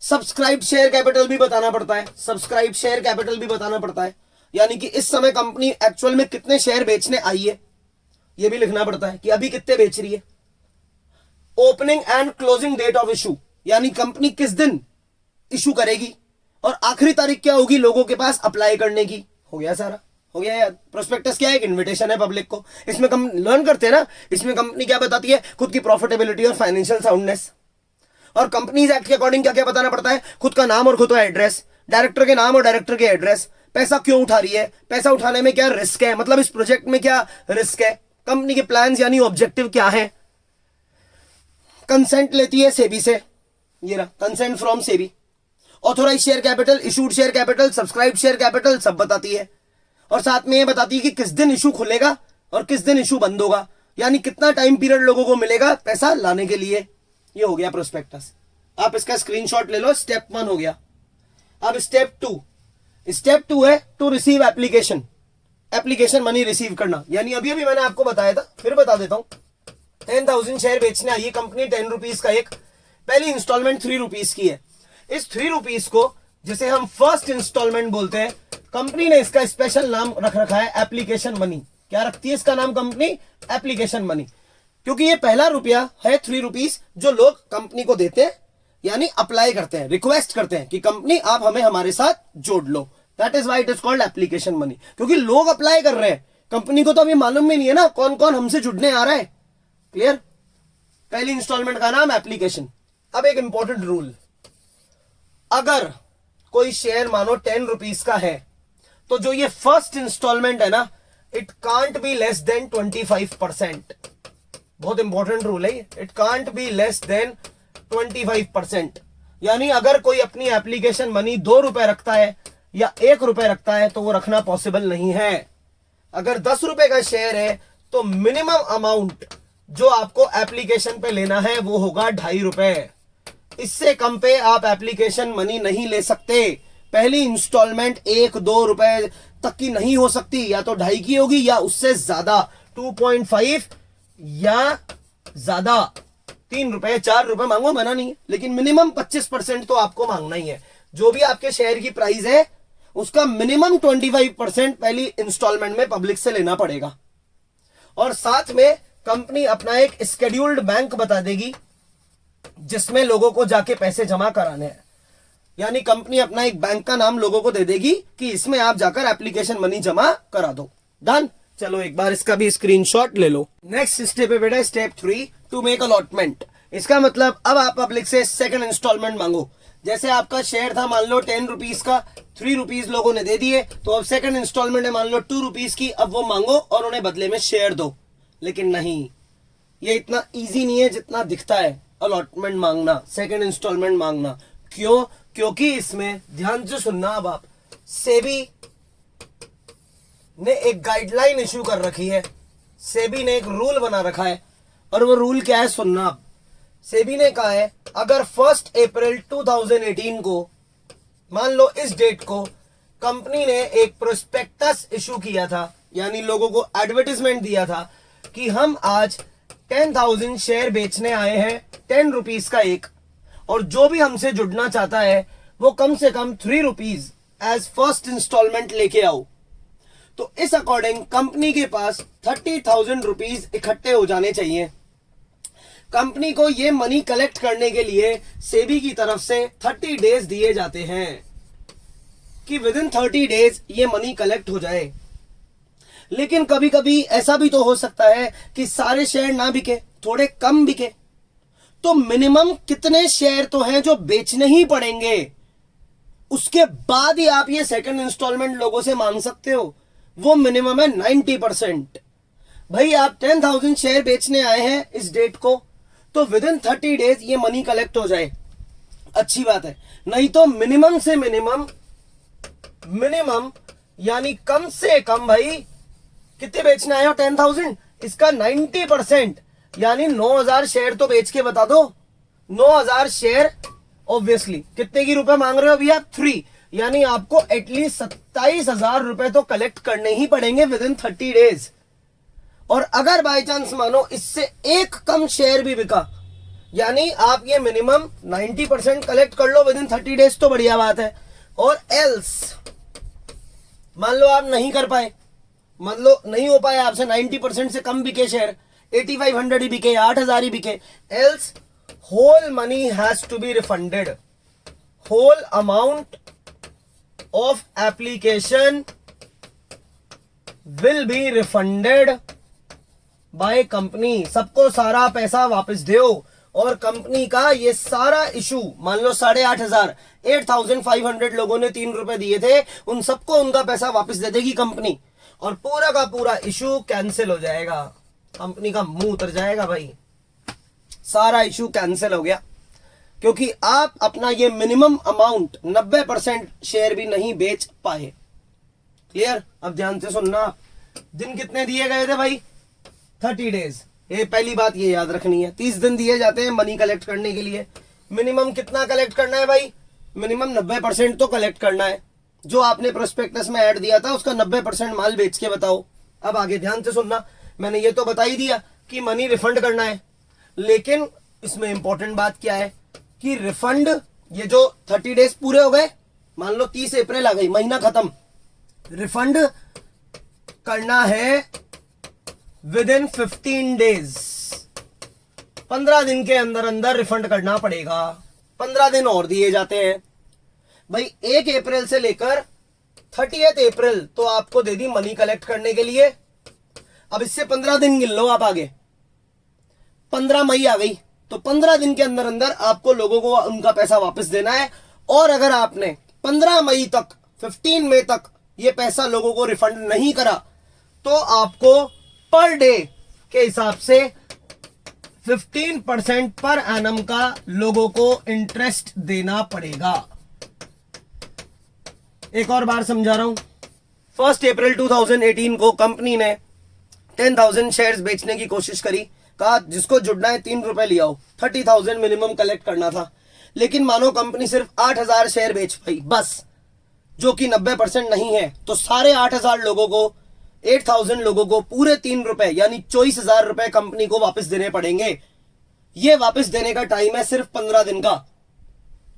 सब्सक्राइब शेयर कैपिटल भी बताना पड़ता है, सब्सक्राइब शेयर कैपिटल भी बताना पड़ता है, यानी कि इस समय कंपनी एक्चुअल में कितने शेयर बेचने आई है ये भी लिखना पड़ता है कि अभी कितने बेच रही है. Opening and closing date of issue, यानी कंपनी किस दिन इशू करेगी और आखिरी तारीख क्या होगी लोगों के पास अप्लाई करने की. हो गया सारा, हो गया यार. प्रोस्पेक्टस क्या है, एक इन्विटेशन है पब्लिक को. इसमें हम लर्न करते हैं ना, इसमें कंपनी क्या बताती है, खुद की प्रॉफिटेबिलिटी और फाइनेंशियल साउंडनेस. और कंपनीज एक्ट के अकॉर्डिंग क्या क्या बताना पड़ता है, खुद का नाम और खुद का एड्रेस, डायरेक्टर के नाम और डायरेक्टर के एड्रेस, पैसा क्यों उठा रही है, पैसा उठाने में क्या रिस्क है, मतलब इस प्रोजेक्ट में क्या रिस्क है, कंपनी के प्लान्स यानी ऑब्जेक्टिव क्या है. कंसेंट लेती है सेबी से, ये रहा consent from SEBI. Authorise share capital, issued share capital, subscribe share capital सब बताती है. और साथ में ये बताती है कि किस दिन इशू खुलेगा और किस दिन इशू बंद होगा, यानी कितना टाइम पीरियड लोगों को मिलेगा पैसा लाने के लिए. ये हो गया प्रोस्पेक्टस. आप इसका स्क्रीनशॉट ले लो. स्टेप 1 हो गया. अब स्टेप 2, स्टेप 2 है to receive application, application money receive करना. यानी अभी अभी मैंने आपको बताया था, फिर बता देता हूं. 10,000 शेयर बेचने आई है कंपनी, 10 रुपीज का एक, पहली इंस्टॉलमेंट 3 रुपीज की है. इस 3 रुपीज को जिसे हम फर्स्ट इंस्टॉलमेंट बोलते हैं, कंपनी ने इसका स्पेशल नाम रख रखा है एप्लीकेशन मनी. क्या रखती है इसका नाम कंपनी, एप्लीकेशन मनी, क्योंकि ये पहला रुपया है 3 रुपीज जो लोग कंपनी को देते हैं, यानी अप्लाई करते हैं, रिक्वेस्ट करते हैं कि कंपनी आप हमें हमारे साथ जोड़ लो. That is why it is called application money, क्योंकि लोग अप्लाई कर रहे हैं, कंपनी को तो अभी मालूम भी नहीं है ना कौन कौन हमसे जुड़ने आ रहा है. क्लियर. पहली इंस्टॉलमेंट का नाम एप्लीकेशन. अब एक इंपॉर्टेंट रूल, अगर कोई शेयर मानो 10 रुपीज का है तो जो ये फर्स्ट इंस्टॉलमेंट है ना, it can't be less than 25%. बहुत इंपॉर्टेंट रूल है ये, it can't be less than 25%. यानी अगर कोई अपनी एप्लीकेशन मनी 2 रुपए रखता है या 1 रुपए रखता है तो वो रखना पॉसिबल नहीं है. अगर 10 रुपए का शेयर है तो मिनिमम अमाउंट जो आपको एप्लीकेशन पे लेना है वो होगा 2.5 रुपए। इससे कम पे आप एप्लीकेशन मनी नहीं ले सकते। पहली इंस्टॉलमेंट 1-2 रुपए तक की नहीं हो सकती, या तो 2.5 की होगी या उससे ज्यादा 2.5 या ज्यादा 3 रुपए 4 रुपए मांगो, मना नहीं है, लेकिन मिनिमम 25% तो आपको मांगना ही है। जो भी आपके शेयर की प्राइस है उसका मिनिमम 25% पहली इंस्टॉलमेंट में पब्लिक से लेना पड़ेगा। और साथ में कंपनी अपना एक स्केड्यूल्ड बैंक बता देगी जिसमें लोगों को जाके पैसे जमा कराने हैं। यानी कंपनी अपना एक बैंक का नाम लोगों को दे देगी कि इसमें आप जाकर एप्लीकेशन मनी जमा करा दो। डन। चलो एक बार इसका भी स्क्रीनशॉट ले लो। नेक्स्ट स्टेप है बेटा स्टेप 3, टू मेक अलॉटमेंट। इसका मतलब अब आप पब्लिक से सेकंड इंस्टॉलमेंट मांगो। जैसे आपका शेयर था मान लो 10 रुपीज का, 3 रुपीज लोगों ने दे दिए, तो अब सेकंड इंस्टॉलमेंट है मान लो 2 रुपीज की, अब वो मांगो और उन्हें बदले में शेयर दो। लेकिन नहीं, ये इतना इजी नहीं है जितना दिखता है अलॉटमेंट मांगना, सेकंड इंस्टॉलमेंट मांगना। क्यों? क्योंकि इसमें ध्यान से सुनना, अब आप सेबी ने एक गाइडलाइन इशू कर रखी है, सेबी ने एक रूल बना रखा है, और वो रूल क्या है सुनना आप। सेबी ने कहा है अगर 1 अप्रैल 2018 को, मान लो इस डेट को, कंपनी ने एक प्रोस्पेक्टस इशू किया था, यानी लोगों को एडवर्टाइजमेंट दिया था कि हम आज 10,000 शेयर बेचने आए हैं 10 रुपीज का एक, और जो भी हमसे जुड़ना चाहता है वो कम से कम 3 रुपीज एज फर्स्ट इंस्टॉलमेंट लेके आओ। तो इस अकॉर्डिंग कंपनी के पास 30,000 रुपीज इकट्ठे हो जाने चाहिए। कंपनी को ये मनी कलेक्ट करने के लिए सेबी की तरफ से 30 डेज दिए जाते हैं कि विद इन 30 डेज ये मनी कलेक्ट हो जाए। लेकिन कभी कभी ऐसा भी तो हो सकता है कि सारे शेयर ना बिके, थोड़े कम बिके, तो मिनिमम कितने शेयर तो हैं जो बेचने ही पड़ेंगे, उसके बाद ही आप ये सेकंड इंस्टॉलमेंट लोगों से मांग सकते हो। वो मिनिमम है 90%। भाई आप 10,000 शेयर बेचने आए हैं इस डेट को, तो विद इन 30 डेज ये मनी कलेक्ट हो जाए, अच्छी बात है। नहीं तो मिनिमम से मिनिमम यानी कम से कम भाई कितने बेचने आए हो 10,000, इसका 90% यानी 9,000 शेयर तो बेच के बता दो। 9,000 शेयर ऑब्वियसली कितने की रुपए मांग रहे हो अभी आप 3, यानी आपको एटलीस्ट 27,000 रुपए तो कलेक्ट करने ही पड़ेंगे विद इन 30 डेज। और अगर बाय चांस मानो इससे एक कम शेयर भी बिका, यानी आप ये मिनिमम 90% कलेक्ट कर लो विद इन 30 डेज, तो बढ़िया बात है। और एल्स मान लो आप नहीं कर पाए, मान लो नहीं हो पाए आपसे, 90% से कम बिके शेयर, 8,500 ही बिके, 8,000 ही बिके, else whole money has to be refunded. Whole amount of application will be refunded by company. सबको सारा पैसा वापस दो, और कंपनी का ये सारा इशू, मान लो 8,500, 8,500 लोगों ने 3 रुपए दिए थे, उन सबको उनका पैसा वापस दे देगी कंपनी, और पूरा का पूरा इशू कैंसिल हो जाएगा। कंपनी का मुंह उतर जाएगा भाई, सारा इशू कैंसिल हो गया, क्योंकि आप अपना ये मिनिमम अमाउंट 90% शेयर भी नहीं बेच पाए। क्लियर? अब ध्यान से सुनना, दिन कितने दिए गए थे भाई? 30 डेज। ये पहली बात ये याद रखनी है, 30 दिन दिए जाते हैं मनी कलेक्ट करने के लिए। मिनिमम कितना कलेक्ट करना है भाई? मिनिमम 90% तो कलेक्ट करना है। जो आपने प्रोस्पेक्टस में ऐड दिया था उसका 90% माल बेच के बताओ। अब आगे ध्यान से सुनना, मैंने ये तो बता ही दिया कि मनी रिफंड करना है, लेकिन इसमें इंपॉर्टेंट बात क्या है कि रिफंड, ये जो 30 डेज पूरे हो गए, मान लो 30 अप्रैल आ गई, महीना खत्म, रिफंड करना है विद इन 15 डेज। 15 दिन के अंदर अंदर रिफंड करना पड़ेगा। 15 दिन और दिए जाते हैं भाई, 1 अप्रैल से लेकर 30 अप्रैल तो आपको दे दी मनी कलेक्ट करने के लिए। अब इससे 15 दिन गिन लो आप आगे, 15 मई आ गई, तो 15 दिन के अंदर अंदर आपको लोगों को उनका पैसा वापस देना है। और अगर आपने 15 मई तक, 15 मई तक ये पैसा लोगों को रिफंड नहीं करा, तो आपको पर डे के हिसाब से 15% पर एनम का लोगों को इंटरेस्ट देना पड़ेगा। एक और बार समझा रहा हूं, 1 अप्रैल 2018 को कंपनी ने 10,000 शेयर्स बेचने की कोशिश करी, कहा जिसको जुड़ना है 3 रुपए ले आओ, 30,000 मिनिमम कलेक्ट करना था, लेकिन मानो कंपनी सिर्फ 8,000 शेयर बेच पाई बस, जो कि 90% नहीं है, तो सारे 8,000 लोगों को, 8,000 लोगों को पूरे 3 रुपए यानी 24,000 रुपए कंपनी को वापस देने पड़ेंगे। ये वापस देने का टाइम है सिर्फ 15 दिन का।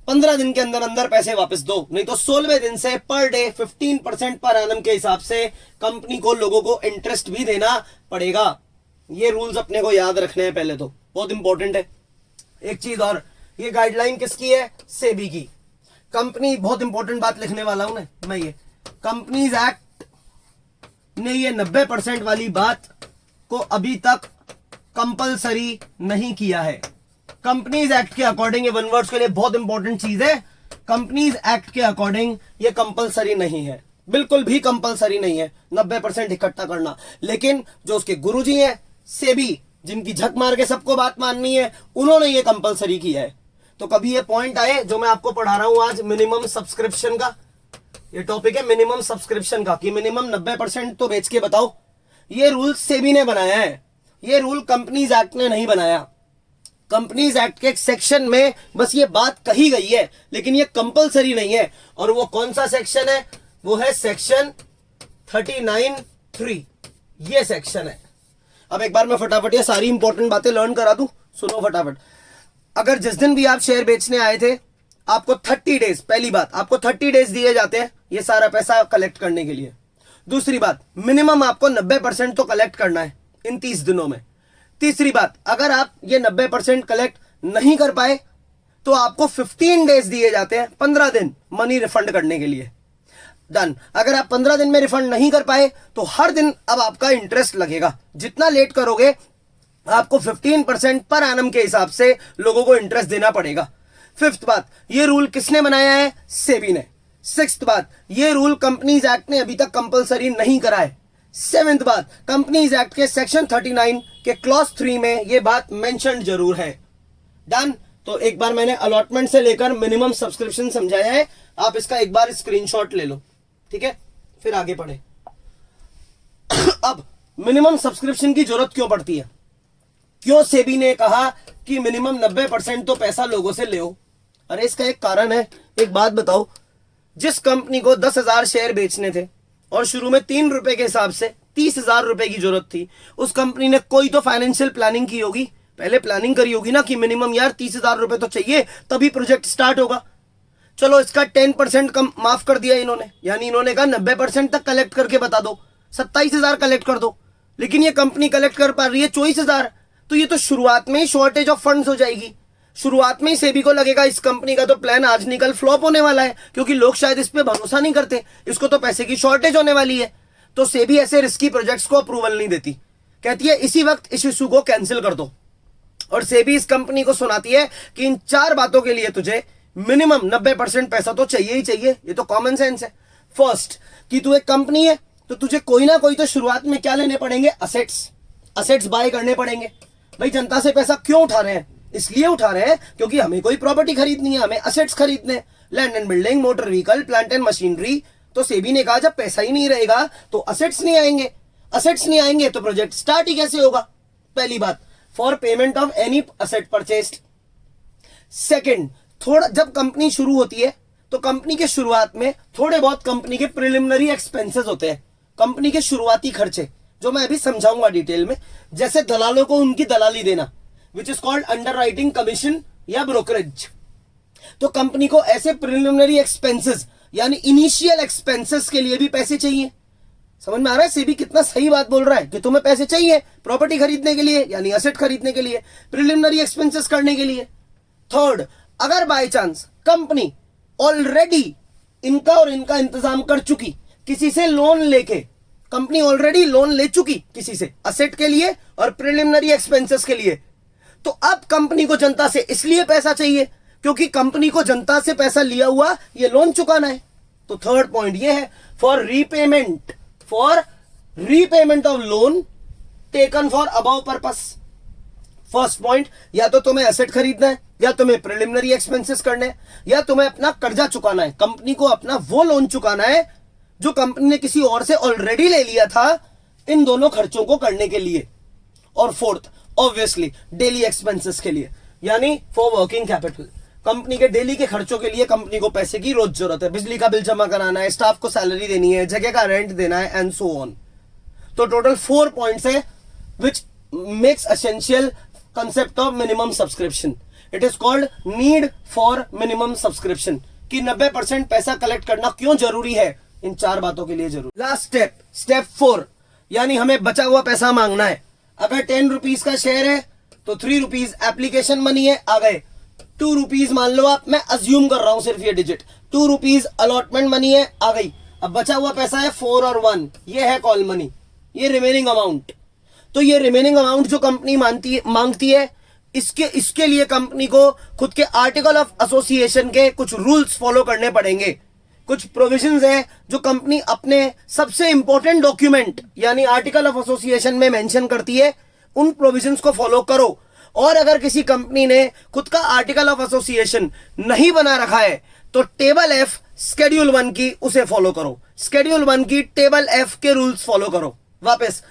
15 दिन के अंदर अंदर पैसे वापस दो, नहीं तो 16वें दिन से पर डे 15% पर एनम के हिसाब से कंपनी को लोगों को इंटरेस्ट भी देना पड़ेगा। ये रूल्स अपने को याद रखने हैं पहले, तो बहुत इंपॉर्टेंट है। एक चीज और, ये गाइडलाइन किसकी है? सेबी की। कंपनी, बहुत इंपॉर्टेंट बात लिखने वाला हूं मैं, ये कंपनीज एक्ट ने ये 90% वाली बात को अभी तक कंपलसरी नहीं किया है। कंपनीज एक्ट के अकॉर्डिंग, ये वन वर्ड्स के लिए बहुत इंपॉर्टेंट चीज है, कंपनीज एक्ट के अकॉर्डिंग ये कंपलसरी नहीं है, बिल्कुल भी कंपलसरी नहीं है 90% इकट्ठा करना। लेकिन जो उसके गुरुजी हैं सेबी, जिनकी झक मार के सबको बात माननी है, उन्होंने ये कंपलसरी किया है। तो कभी ये पॉइंट आए जो मैं आपको पढ़ा रहा हूं आज, मिनिमम सब्सक्रिप्शन का, ये टॉपिक है मिनिमम सब्सक्रिप्शन का, कि मिनिमम 90% तो बेच के बताओ। ये रूल सेबी ने बनाया है, ये रूल कंपनीज एक्ट ने नहीं बनाया। कंपनीज एक्ट के एक सेक्शन में बस ये बात कही गई है, लेकिन ये कंपलसरी नहीं है। और वो कौन सा सेक्शन है? वो है सेक्शन 39(3), ये सेक्शन है। अब एक बार मैं फटाफट ये सारी इंपॉर्टेंट बातें लर्न करा दूं, सुनो फटाफट। अगर जिस दिन भी आप शेयर बेचने आए थे, आपको 30 डेज, पहली बात आपको 30 डेज दिए जाते हैं ये सारा पैसा कलेक्ट करने के लिए। दूसरी बात, मिनिमम आपको 90% तो कलेक्ट करना है इन 30 दिनों में। तीसरी बात, अगर आप ये 90% कलेक्ट नहीं कर पाए तो आपको 15 डेज दिए जाते हैं, 15 दिन मनी रिफंड करने के लिए। डन। अगर आप 15 दिन में रिफंड नहीं कर पाए तो हर दिन अब आपका इंटरेस्ट लगेगा, जितना लेट करोगे आपको 15% पर एनम के हिसाब से लोगों को इंटरेस्ट देना पड़ेगा। फिफ्थ बात, ये रूल किसने बनाया है? सेबी ने। सिक्स्थ बात, ये रूल कंपनीज एक्ट ने अभी तक कंपलसरी नहीं करा है। सेवेंथ बात, कंपनीज एक्ट के सेक्शन 39 के क्लॉज 3 में ये बात मेंशन जरूर है। डन। तो एक बार मैंने अलॉटमेंट से लेकर मिनिमम सब्सक्रिप्शन समझाया है, आप इसका एक बार स्क्रीनशॉट ले लो, ठीक है, फिर आगे पढ़े। अब मिनिमम सब्सक्रिप्शन की जरूरत क्यों पड़ती है? क्यों सेबी ने कहा कि मिनिमम 90% तो पैसा लोगों से ले हो? अरे इसका एक कारण है। एक बात बताओ, जिस कंपनी को 10,000 शेयर बेचने थे और शुरू में 3 रुपए के हिसाब से 30,000 रुपए की जरूरत थी, उस कंपनी ने कोई तो फाइनेंशियल प्लानिंग की होगी, पहले प्लानिंग करी होगी ना कि मिनिमम यार 30,000 रुपए तो चाहिए तभी प्रोजेक्ट स्टार्ट होगा। चलो इसका 10% कम माफ कर दिया इन्होंने, यानी इन्होंने कहा 90% तक कलेक्ट करके बता दो, 27,000 कलेक्ट कर दो। लेकिन ये कंपनी कलेक्ट कर पा रही है 24,000, तो ये तो शुरुआत में ही शॉर्टेज ऑफ फंड्स हो जाएगी। शुरुआत में ही सेबी को लगेगा इस कंपनी का तो प्लान आज निकल फ्लॉप होने वाला है, क्योंकि लोग शायद इस पे भरोसा नहीं करते, इसको तो पैसे की शॉर्टेज होने वाली है। तो सेबी ऐसे रिस्की प्रोजेक्ट्स को अप्रूवल नहीं देती, कहती है इसी वक्त इस इशू को कैंसिल कर दो। और सेबी इस कंपनी को सुनाती है कि इन 4 बातों के लिए तुझे मिनिमम 90% पैसा तो चाहिए ही चाहिए। ये तो कॉमन सेंस है। फर्स्ट, कि तू एक कंपनी है तो तुझे कोई ना कोई तो शुरुआत में क्या लेने पड़ेंगे? असेट्स बाय करने पड़ेंगे। भाई जनता से पैसा क्यों उठा रहे हैं? इसलिए उठा रहे हैं क्योंकि हमें कोई प्रॉपर्टी खरीदनी है, हमें असेट्स खरीदने, land and building, motor vehicle, plant and machinery. तो सेबी ने कहा जब पैसा ही नहीं रहेगा तो असेट्स नहीं आएंगे, असेट्स नहीं आएंगे तो प्रोजेक्ट स्टार्ट ही कैसे होगा? पहली बात, for payment of any asset purchased. Second, थोड़ा जब कंपनी शुरू होती है तो कंपनी के शुरुआत में थोड़े बहुत कंपनी के प्रिलिमिनरी एक्सपेंसेस होते हैं, कंपनी के शुरुआती खर्चे, जो मैं अभी समझाऊंगा डिटेल में। जैसे दलालों को उनकी दलाली देना, which is called underwriting commission या ब्रोकरेज। तो कंपनी को ऐसे प्रिलिमिनरी एक्सपेंसेस यानी इनिशियल एक्सपेंसेस के लिए भी पैसे चाहिए। समझ में आ रहा है सेबी कितना सही बात बोल रहा है कि तुम्हें पैसे चाहिए प्रॉपर्टी खरीदने के लिए, यानी असेट खरीदने के लिए, प्रिलिमिनरी एक्सपेंसेस करने के लिए। थर्ड, अगर बाय चांस कंपनी ऑलरेडी इनका और इनका इंतजाम कर चुकी, किसी से लोन लेके, कंपनी ऑलरेडी लोन ले चुकी किसी से असेट के लिए और प्रिलिमिनरी एक्सपेंसेस के लिए, तो अब कंपनी को जनता से इसलिए पैसा चाहिए क्योंकि कंपनी को जनता से पैसा लिया हुआ ये लोन चुकाना है। तो थर्ड पॉइंट ये है, for repayment of loan taken for above purpose. First point, या तो तुम्हें एसेट खरीदना है, या तुम्हें प्रिलिमिनरी एक्सपेंसेस करने हैं, या तुम्हें अपना कर्जा चुकाना है, कंपनी को अपना वो लोन चुकाना है जो कंपनी ने किसी और से ऑलरेडी ले लिया था इन दोनों खर्चों को करने के लिए। और फोर्थ, ऑब्वियसली डेली एक्सपेंसेस के लिए, यानी फॉर वर्किंग कैपिटल। कंपनी के डेली के खर्चों के लिए कंपनी को पैसे की रोज जरूरत है, बिजली का बिल जमा कराना है, स्टाफ को सैलरी देनी है, जगह का रेंट देना है, एंड सो ऑन। तो टोटल 4 पॉइंट्स है which makes essential concept of minimum subscription. It is called need for minimum subscription, कि 90% पैसा कलेक्ट करना क्यों जरूरी है, इन 4 बातों के लिए जरूरी। लास्ट स्टेप, स्टेप 4, यानी हमें बचा हुआ पैसा मांगना है। अगर 10 रुपीज का शेयर है तो 3 रुपीज एप्लीकेशन मनी है, आ गए। 2 रुपीज मान लो आप, मैं अज्यूम कर रहा हूं सिर्फ ये डिजिट, 2 रुपीज अलॉटमेंट मनी है, आ गई। अब बचा हुआ पैसा है 4 और 1, ये है कॉल मनी, ये रिमेनिंग अमाउंट। तो ये रिमेनिंग अमाउंट जो कंपनी मांगती है, इसके लिए कंपनी को खुद के आर्टिकल ऑफ एसोसिएशन के कुछ रूल्स फॉलो करने पड़ेंगे। कुछ प्रोविजंस है जो कंपनी अपने सबसे इंपॉर्टेंट डॉक्यूमेंट यानी आर्टिकल ऑफ एसोसिएशन में मेंशन करती है, उन प्रोविजंस को फॉलो करो। और अगर किसी कंपनी ने खुद का आर्टिकल ऑफ एसोसिएशन नहीं बना रखा है तो टेबल एफ शेड्यूल 1 की उसे फॉलो करो, शेड्यूल 1 की टेबल एफ के रूल्स फॉलो करो। वापस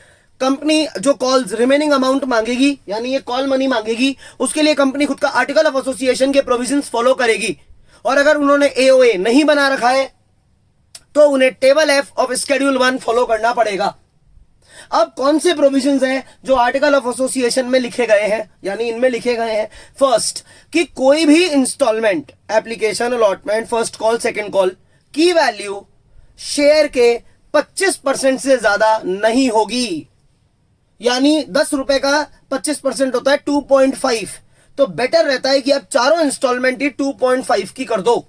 कंपनी जो कॉल्स रिमेनिंग अमाउंट मांगेगी यानी ये कॉल मनी मांगेगी, उसके लिए कंपनी खुद का आर्टिकल ऑफ एसोसिएशन के प्रोविजंस फॉलो करेगी। और अगर उन्होंने एओए नहीं बना रखा है तो उन्हें table F of schedule 1 follow करना पड़ेगा। अब कौन से प्रोविजंस हैं जो आर्टिकल ऑफ एसोसिएशन में लिखे गए हैं, यानी इनमें लिखे गए हैं। फर्स्ट, कि कोई भी installment, application, allotment, first call, second call की वैल्यू शेयर के 25% से ज्यादा नहीं होगी। यानी 10 रुपए का 25% होता है 2.5, तो बेटर रहता है कि आप चारों इंस्टॉलमेंट ही 2.5 की कर दो।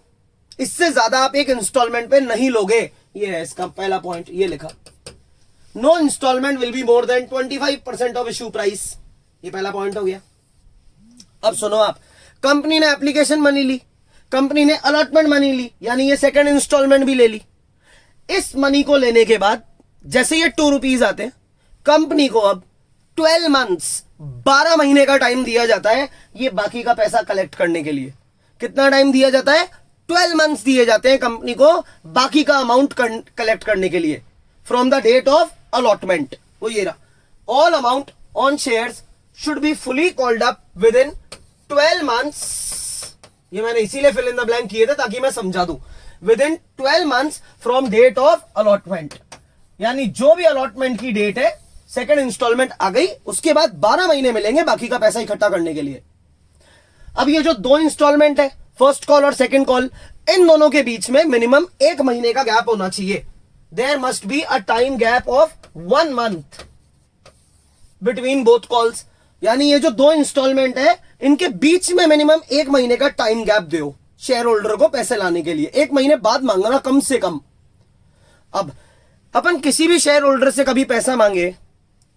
इससे ज्यादा आप एक इंस्टॉलमेंट पे नहीं लोगे। ये है इसका पहला पॉइंट, ये लिखा, no installment will be more than 25% of issue price. ये पहला पॉइंट हो गया। अब सुनो आप, कंपनी ने एप्लीकेशन मनी ली, कंपनी ने अलॉटमेंट मनी ली, यानी ये सेकंड इंस्टॉलमेंट भी ले ली। इस मनी को लेने के बाद जैसे ये 2 रुपीज आते हैं, कंपनी को अब 12 मंथ्स 12 महीने का टाइम दिया जाता है ये बाकी का पैसा कलेक्ट करने के लिए। कितना टाइम दिया जाता है? 12 मंथ्स दिए जाते हैं कंपनी को बाकी का अमाउंट कलेक्ट करने के लिए from the date of allotment. वो ये रहा, all amount on shares should be fully called up within 12 months. ये मैंने इसीलिए फिल इन द ब्लैंक किए थे ताकि मैं समझा दूं। Within 12 months from date of allotment, यानी जो भी अलॉटमेंट की डेट है, सेकंड इंस्टॉलमेंट आ गई, उसके बाद 12 महीने मिलेंगे बाकी का पैसा इकट्ठा करने के लिए। अब ये जो 2 इंस्टॉलमेंट है, फर्स्ट कॉल और सेकंड कॉल, इन दोनों के बीच में मिनिमम 1 महीने का गैप होना चाहिए। There must be a time gap of 1 month between both calls. यानी ये जो 2 इंस्टॉलमेंट है, इनके बीच में मिनिमम 1 महीने का टाइम गैप दो शेयर होल्डर को पैसे लाने के लिए। 1 महीने बाद मांगना कम से कम। अब अपन किसी भी शेयर होल्डर से कभी पैसा मांगे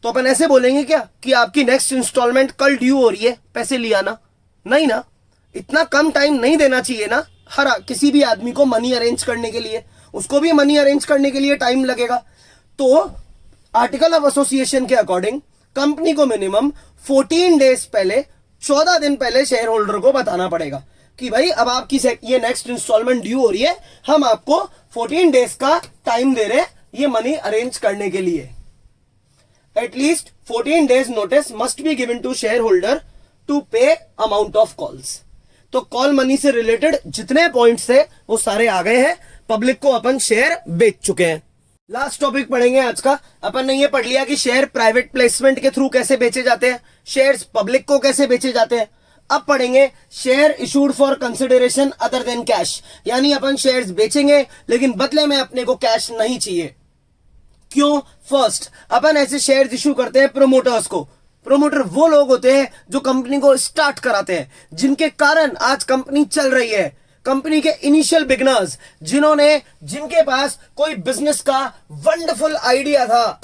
तो अपन ऐसे बोलेंगे क्या कि आपकी नेक्स्ट इंस्टॉलमेंट कल ड्यू हो रही है, पैसे लिया ना? नहीं ना, इतना कम टाइम नहीं देना चाहिए ना। हर किसी भी आदमी को मनी अरेंज करने के लिए, उसको भी मनी अरेंज करने के लिए टाइम लगेगा। तो आर्टिकल ऑफ एसोसिएशन के अकॉर्डिंग कंपनी को मिनिमम 14 डेज पहले, 14 दिन पहले शेयर होल्डर को बताना पड़ेगा कि भाई अब आपकी ये नेक्स्ट इंस्टॉलमेंट ड्यू हो रही है, हम आपको 14 डेज का टाइम दे रहे हैं ये मनी अरेंज करने के लिए। At least 14 days notice must be given to shareholder to pay amount of calls। तो कॉल मनी से रिलेटेड जितने पॉइंट्स थे वो सारे आ गए हैं। पब्लिक को अपन शेयर बेच चुके हैं। लास्ट टॉपिक पढ़ेंगे आज का। अपन ने ये पढ़ लिया कि शेयर प्राइवेट प्लेसमेंट के थ्रू कैसे बेचे जाते हैं, शेयर्स पब्लिक को कैसे बेचे जाते हैं। अब पढ़ेंगे share issued for consideration other than cash, यानी अपन शेयर्स बेचेंगे लेकिन बदले में अपने को कैश नहीं चाहिए। क्यों? फर्स्ट, अपन ऐसे शेयर्स इशू करते हैं प्रोमोटर्स को। प्रोमोटर वो लोग होते हैं जो कंपनी को स्टार्ट कराते हैं, जिनके कारण आज कंपनी चल रही है। कंपनी के इनिशियल बिगनर्स, जिनके पास कोई बिजनेस का वंडरफुल आइडिया था,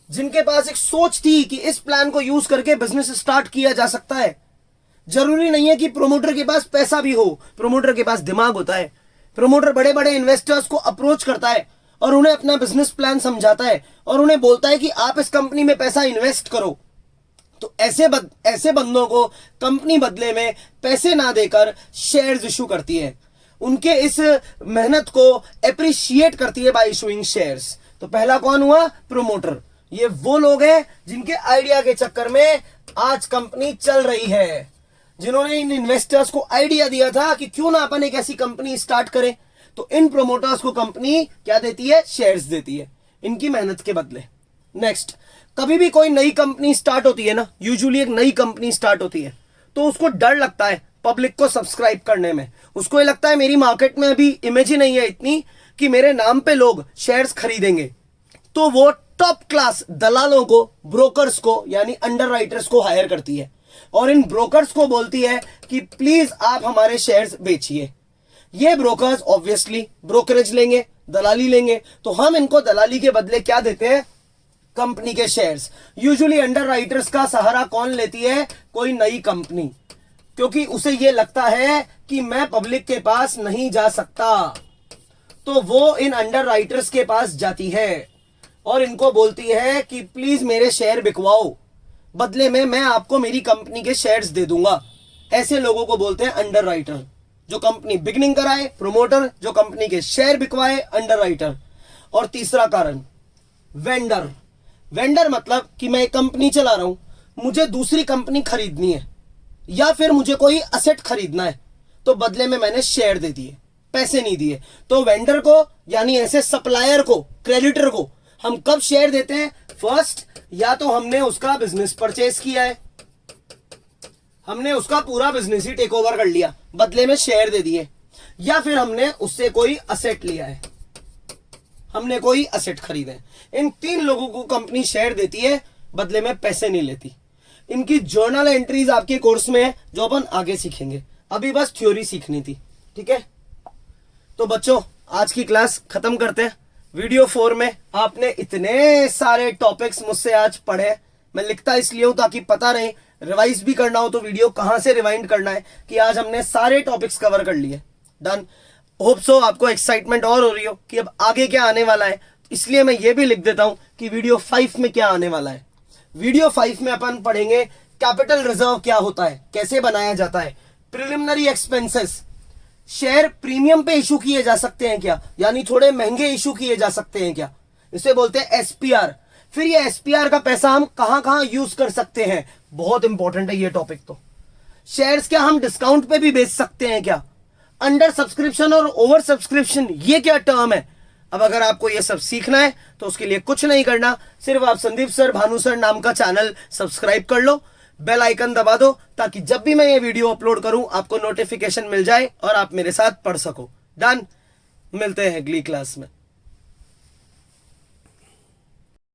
जिनके पास एक सोच थी कि इस प्लान को यूज करके बिजनेस स्टार्ट किया जा सकता है। जरूरी नहीं है कि प्रोमोटर के पास पैसा भी हो, प्रोमोटर के पास दिमाग होता है। प्रोमोटर बड़े बड़े इन्वेस्टर्स को अप्रोच करता है और उन्हें अपना बिजनेस प्लान समझाता है और उन्हें बोलता है कि आप इस कंपनी में पैसा इन्वेस्ट करो। तो ऐसे बंदों को कंपनी बदले में पैसे ना देकर शेयर्स इशू करती है, उनके इस मेहनत को एप्रिशिएट करती है बाय इशूइंग शेयर्स। तो पहला कौन हुआ? प्रोमोटर। ये वो लोग हैं जिनके आइडिया के चक्कर में आज कंपनी चल रही है, जिन्होंने इन इन्वेस्टर्स को आइडिया दिया था कि क्यों ना अपन एक ऐसी कंपनी स्टार्ट करें, तो इन प्रोमोटर्स को कंपनी क्या देती है? शेयर्स देती है इनकी मेहनत के बदले। नेक्स्ट, कभी भी कोई नई कंपनी स्टार्ट होती है ना, यूजुअली एक नई कंपनी स्टार्ट होती है तो उसको डर लगता है पब्लिक को सब्सक्राइब करने में। उसको ये लगता है मेरी मार्केट में अभी इमेज ही नहीं है इतनी कि मेरे नाम पे लोग शेयर्स खरीदेंगे, तो वो टॉप क्लास दलालों को, ब्रोकर्स को यानी अंडरराइटर्स को हायर करती है और इन ब्रोकर्स को बोलती है कि प्लीज आप हमारे शेयर्स बेचिए। ये ब्रोकर्स ऑब्वियसली ब्रोकरेज लेंगे, दलाली लेंगे, तो हम इनको दलाली के बदले क्या देते हैं? कंपनी के शेयर्स। यूजुअली अंडरराइटर्स का सहारा कौन लेती है? कोई नई कंपनी, क्योंकि उसे यह लगता है कि मैं पब्लिक के पास नहीं जा सकता, तो वो इन अंडरराइटर्स के पास जाती है और इनको बोलती है कि प्लीज मेरे शेयर बिकवाओ, बदले में मैं आपको मेरी कंपनी के शेयर्स दे दूंगा। ऐसे लोगों को बोलते हैं अंडरराइटर, जो कंपनी बिगनिंग कराए, प्रोमोटर जो कंपनी के शेयर बिकवाए, अंडरराइटर। और तीसरा कारण वेंडर। वेंडर मतलब कि मैं एक कंपनी चला रहा हूं, मुझे दूसरी कंपनी खरीदनी है या फिर मुझे कोई असेट खरीदना है, तो बदले में मैंने शेयर दे दिए, पैसे नहीं दिए। तो वेंडर को यानी ऐसे सप्लायर को, क्रेडिटर को हम कब शेयर देते हैं? फर्स्ट, या तो हमने उसका बिजनेस परचेज किया है, हमने उसका पूरा बिजनेस ही टेक ओवर कर लिया, बदले में शेयर दे दिए, या फिर हमने उससे कोई असेट लिया है, हमने कोई असेट खरीदा है। इन तीन लोगों को कंपनी शेयर देती है, बदले में पैसे नहीं लेती। इनकी जर्नल एंट्रीज आपके कोर्स में है, जो अपन आगे सीखेंगे, अभी बस थ्योरी सीखनी थी। ठीक है, तो बच्चों आज की क्लास खत्म करते हैं। वीडियो 4 में आपने इतने सारे टॉपिक्स मुझसे आज पढ़े, मैं लिखता इसलिए हूं ताकि पता रहे, रिवाइज भी करना हो तो वीडियो कहां से रिवाइंड करना है, कि आज हमने सारे टॉपिक्स कवर कर लिए। डन। होप सो आपको एक्साइटमेंट और हो रही हो कि अब आगे क्या आने वाला है, इसलिए मैं ये भी लिख देता हूं कि वीडियो 5 में क्या आने वाला है। वीडियो 5 में अपन पढ़ेंगे कैपिटल रिजर्व क्या होता है, कैसे बनाया जाता है, प्रिलिमिनरी एक्सपेंसेस, शेयर प्रीमियम पे इशू किए जा सकते हैं क्या, यानी थोड़े महंगे इशू किए जा सकते हैं क्या, इसे बोलते हैं एसपीआर। फिर ये एसपीआर का पैसा हम कहां कहां यूज कर सकते हैं, बहुत इंपॉर्टेंट है ये टॉपिक। तो शेयर्स क्या हम डिस्काउंट पे भी बेच सकते हैं क्या, अंडर सब्सक्रिप्शन और ओवर सब्सक्रिप्शन ये क्या टर्म है। अब अगर आपको ये सब सीखना है तो उसके लिए कुछ नहीं करना, सिर्फ आप संदीप सर, भानु सर नाम का चैनल सब्सक्राइब कर लो, बेल आइकन दबा दो, ताकि जब भी मैं ये वीडियो अपलोड करूं आपको नोटिफिकेशन मिल जाए और आप मेरे साथ पढ़ सको। डन। मिलते हैं अगली क्लास में।